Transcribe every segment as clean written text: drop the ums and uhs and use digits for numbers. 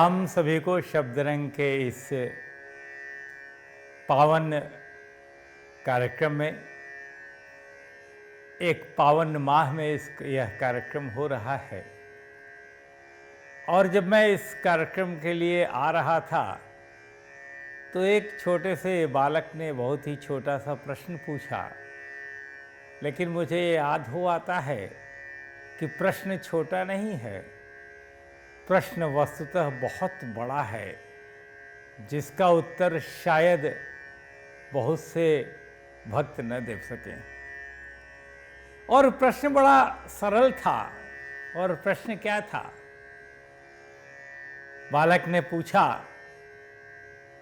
सलाम सभी को शब्दरंग के इस पावन कार्यक्रम में। एक पावन माह में यह कार्यक्रम हो रहा है और जब मैं इस कार्यक्रम के लिए आ रहा था तो एक छोटे से बालक ने बहुत ही छोटा सा प्रश्न पूछा, लेकिन मुझे याद हो आता है कि प्रश्न छोटा नहीं है, प्रश्न वस्तुतः बहुत बड़ा है जिसका उत्तर शायद बहुत से भक्त न दे सकें। और प्रश्न बड़ा सरल था। और प्रश्न क्या था? बालक ने पूछा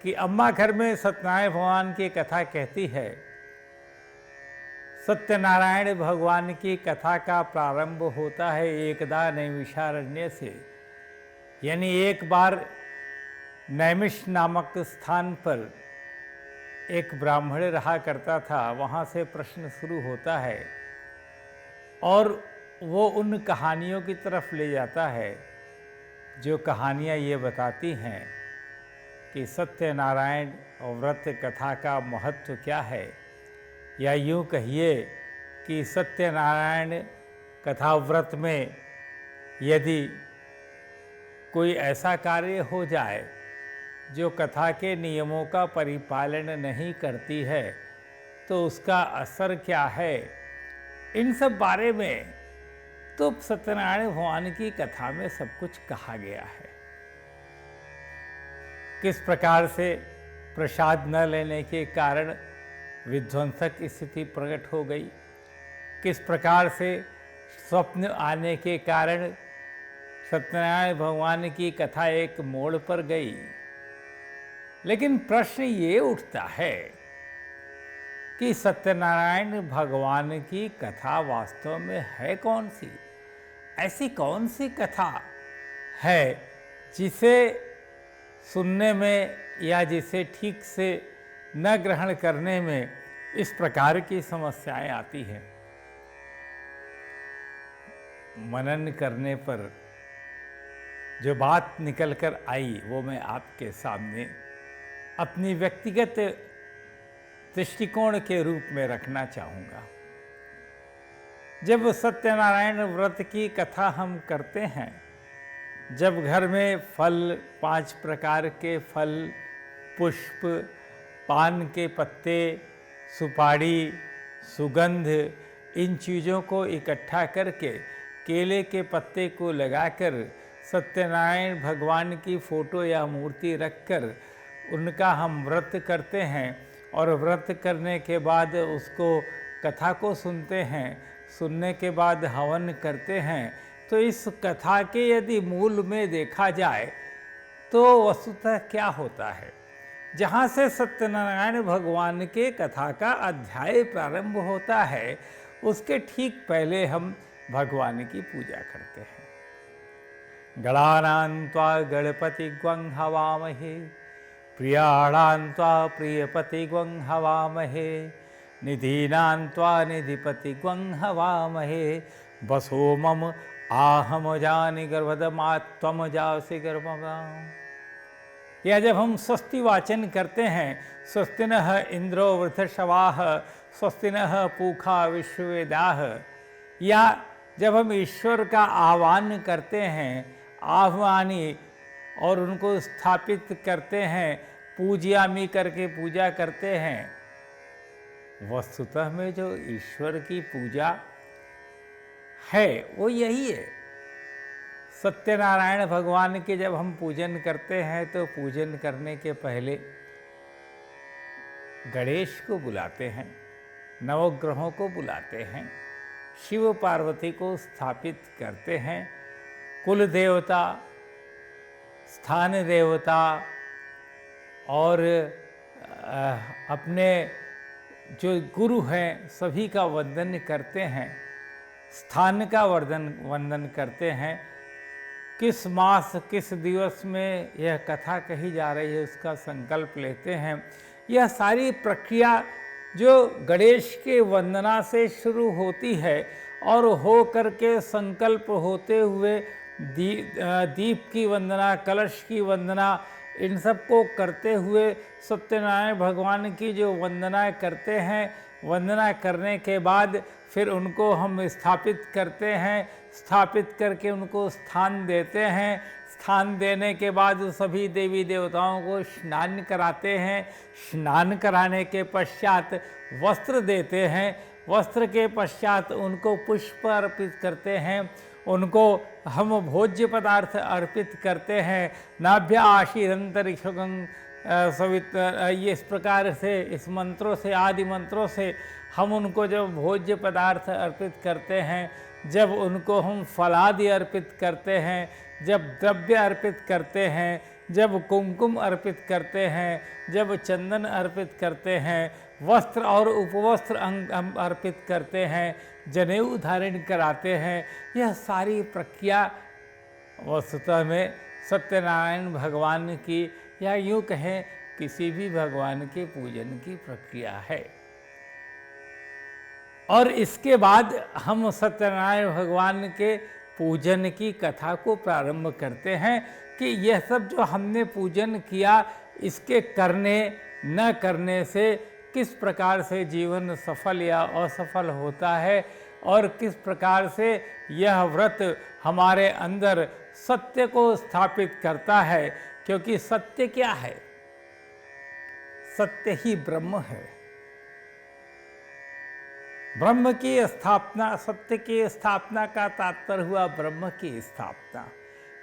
कि अम्मा घर में सत्यनारायण भगवान की कथा कहती है, सत्यनारायण भगवान की कथा का प्रारंभ होता है एकदा नैमिषारण्य से, यानी एक बार नैमिष नामक स्थान पर एक ब्राह्मण रहा करता था, वहाँ से प्रश्न शुरू होता है और वो उन कहानियों की तरफ ले जाता है जो कहानियाँ ये बताती हैं कि सत्यनारायण और व्रत कथा का महत्व क्या है, या यूँ कहिए कि सत्यनारायण कथा व्रत में यदि कोई ऐसा कार्य हो जाए जो कथा के नियमों का परिपालन नहीं करती है तो उसका असर क्या है। इन सब बारे में तो सत्यनारायण भगवान की कथा में सब कुछ कहा गया है। किस प्रकार से प्रसाद न लेने के कारण विध्वंसक स्थिति प्रकट हो गई, किस प्रकार से स्वप्न आने के कारण सत्यनारायण भगवान की कथा एक मोड़ पर गई। लेकिन प्रश्न ये उठता है कि सत्यनारायण भगवान की कथा वास्तव में है कौन सी? ऐसी कौन सी कथा है जिसे सुनने में या जिसे ठीक से न ग्रहण करने में इस प्रकार की समस्याएं आती हैं? मनन करने पर जो बात निकल कर आई वो मैं आपके सामने अपनी व्यक्तिगत दृष्टिकोण के रूप में रखना चाहूँगा। जब सत्यनारायण व्रत की कथा हम करते हैं, जब घर में फल, 5 प्रकार के फल, पुष्प, पान के पत्ते, सुपारी, सुगंध, इन चीज़ों को इकट्ठा करके केले के पत्ते को लगाकर सत्यनारायण भगवान की फोटो या मूर्ति रखकर उनका हम व्रत करते हैं और व्रत करने के बाद उसको कथा को सुनते हैं, सुनने के बाद हवन करते हैं, तो इस कथा के यदि मूल में देखा जाए तो वस्तुतः क्या होता है? जहाँ से सत्यनारायण भगवान के कथा का अध्याय प्रारंभ होता है उसके ठीक पहले हम भगवान की पूजा करते हैं। गणानां त्वा गणपतिग्वं हवामहे, प्रियाणां त्वा प्रियपतिग्वं हवामहे, निधीनां त्वा निधिपतिग्वं हवामहे, वसो मम आहम जानि गर्भदमात्वम जासि गर्भवाम। या जब हम स्वस्ति वाचन करते हैं, स्वस्ति नः इंद्रो वृद्धश्रवाः स्वस्ति नः पूषा विश्ववेदाः, या जब हम ईश्वर का आह्वान करते हैं, आह्वानी और उनको स्थापित करते हैं, पूज्यामी करके पूजा करते हैं, वस्तुतः में जो ईश्वर की पूजा है वो यही है। सत्यनारायण भगवान के जब हम पूजन करते हैं तो पूजन करने के पहले गणेश को बुलाते हैं, नवग्रहों को बुलाते हैं, शिव पार्वती को स्थापित करते हैं, कुल देवता, स्थान देवता और अपने जो गुरु हैं सभी का वंदन करते हैं, स्थान का वंदन करते हैं, किस मास किस दिवस में यह कथा कही जा रही है उसका संकल्प लेते हैं। यह सारी प्रक्रिया जो गणेश के वंदना से शुरू होती है और हो करके संकल्प होते हुए दीप की वंदना, कलश की वंदना, इन सब को करते हुए सत्यनारायण भगवान की जो वंदनाएं करते हैं, वंदना करने के बाद फिर उनको हम स्थापित करते हैं, स्थापित करके उनको स्थान देते हैं। स्थान देने के बाद सभी देवी देवताओं को स्नान कराते हैं। स्नान कराने के पश्चात वस्त्र देते हैं। वस्त्र के पश्चात उनको पुष्प अर्पित करते हैं। उनको हम भोज्य पदार्थ अर्पित करते हैं। नाभ्य आशीरंतरिक्षगं सवित्र, ये इस प्रकार से, इस मंत्रों से, आदि मंत्रों से हम उनको जब भोज्य पदार्थ अर्पित करते हैं, जब उनको हम फलादि अर्पित करते हैं, जब द्रव्य अर्पित करते हैं, जब कुमकुम अर्पित करते हैं, जब चंदन अर्पित करते हैं, वस्त्र और उपवस्त्र हम अर्पित करते हैं, जनेऊ धारण कराते हैं, यह सारी प्रक्रिया वस्तुतः में सत्यनारायण भगवान की, या यूँ कहें किसी भी भगवान के पूजन की प्रक्रिया है। और इसके बाद हम सत्यनारायण भगवान के पूजन की कथा को प्रारंभ करते हैं कि यह सब जो हमने पूजन किया, इसके करने न करने से किस प्रकार से जीवन सफल या असफल होता है, और किस प्रकार से यह व्रत हमारे अंदर सत्य को स्थापित करता है। क्योंकि सत्य क्या है? सत्य ही ब्रह्म है। ब्रह्म की स्थापना, सत्य की स्थापना का तात्पर्य हुआ ब्रह्म की स्थापना।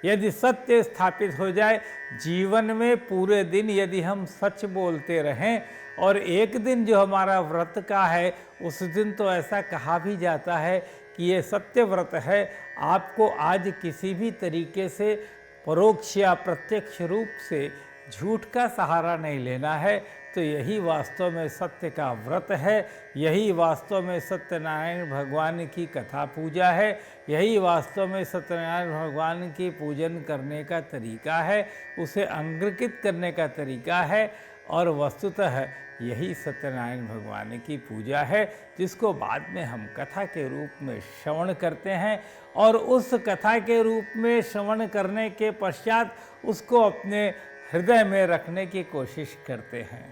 यदि सत्य स्थापित हो जाए जीवन में, पूरे दिन यदि हम सच बोलते रहें, और एक दिन जो हमारा व्रत का है, उस दिन तो ऐसा कहा भी जाता है कि ये सत्य व्रत है, आपको आज किसी भी तरीके से परोक्ष या प्रत्यक्ष रूप से झूठ का सहारा नहीं लेना है। तो यही वास्तव में सत्य का व्रत है, यही वास्तव में सत्यनारायण भगवान की कथा पूजा है, यही वास्तव में सत्यनारायण भगवान की पूजन करने का तरीका है, उसे अंग्रकित करने का तरीका है। और वस्तुतः यही सत्यनारायण भगवान की पूजा है, जिसको बाद में हम कथा के रूप में श्रवण करते हैं, और उस कथा के रूप में श्रवण करने के पश्चात उसको अपने हृदय में रखने की कोशिश करते हैं।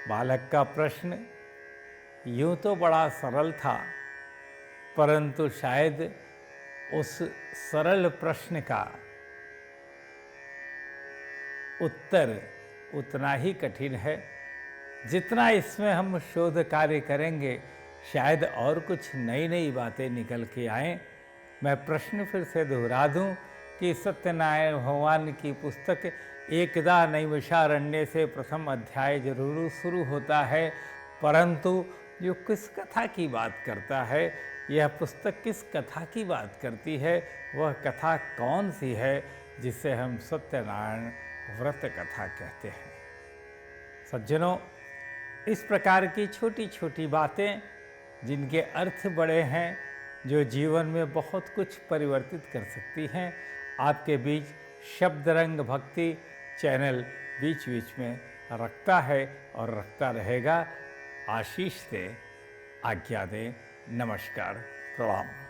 बालक का प्रश्न यूँ तो बड़ा सरल था, परंतु शायद उस सरल प्रश्न का उत्तर उतना ही कठिन है जितना इसमें हम शोध कार्य करेंगे, शायद और कुछ नई नई बातें निकल के आएँ। मैं प्रश्न फिर से दोहरा दूं कि सत्यनारायण भगवान की पुस्तक एकदा नैमिषारण्य से प्रथम अध्याय जरूर शुरू होता है, परंतु जो किस कथा की बात करता है, यह पुस्तक किस कथा की बात करती है, वह कथा कौन सी है जिसे हम सत्यनारायण व्रत कथा कहते हैं। सज्जनों, इस प्रकार की छोटी छोटी बातें जिनके अर्थ बड़े हैं, जो जीवन में बहुत कुछ परिवर्तित कर सकती हैं, आपके बीच शब्द रंग भक्ति चैनल बीच बीच में रखता है और रखता रहेगा। आशीष दे, आज्ञा दे। नमस्कार, प्रणाम।